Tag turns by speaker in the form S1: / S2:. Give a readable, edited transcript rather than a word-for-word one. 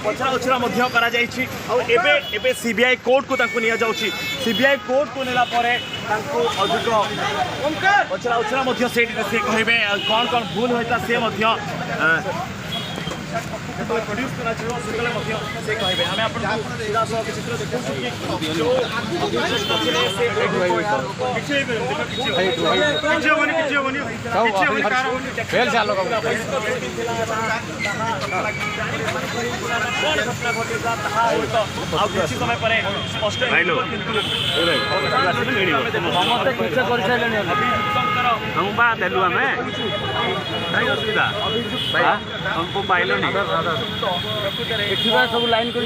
S1: पचरा उचरा CBI court को नहीं जाऊँगी सीबीआई कोर्ट को नेला अधिक पचरा उचरा से कहे कौन कौन भूल होता से प्रोड्यूस करा से कहे आम आप चित्र देखुची समय पर स्पष्ट देलु आम असुविधा हमको पाइल सब लाइन कर